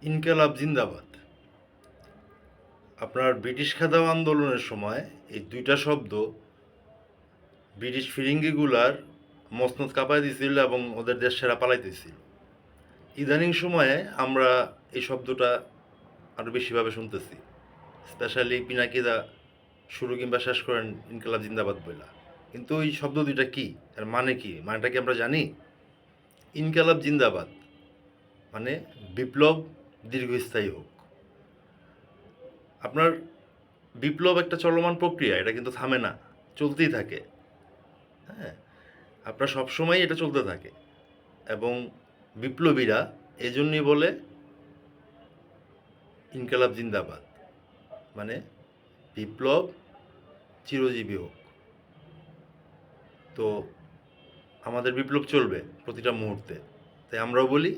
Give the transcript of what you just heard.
ইনকালাব জিন্দাবাদ। আপনার ব্রিটিশ খেদাও আন্দোলনের সময় এই দুইটা শব্দ ব্রিটিশ ফিরিঙ্গিগুলার মসনদ কাঁপায় দিছিল এবং ওদের দেশ ছেড়া পালাইতেছিল। ইদানিং সময়ে আমরা এই শব্দটা আরও বেশিভাবে শুনতেছি, স্পেশালি পিনাকিদা শুরু কিংবা শেষ করেন ইনকালাব জিন্দাবাদ বইলা। কিন্তু এই শব্দ দুইটা কি, এর মানে কি, মানেটা কি আমরা জানি? ইনকালাব জিন্দাবাদ মানে বিপ্লব দীর্ঘস্থায়ী হোক। আপনার বিপ্লব একটা চলমান প্রক্রিয়া, এটা কিন্তু থামে না, চলতেই থাকে। হ্যাঁ, আপনার সবসময় এটা চলতে থাকে এবং বিপ্লবীরা এজন্যই বলে ইনকালাব জিন্দাবাদ, মানে বিপ্লব চিরজীবী হোক। তো আমাদের বিপ্লব চলবে প্রতিটা মুহূর্তে, তাই আমরাও বলি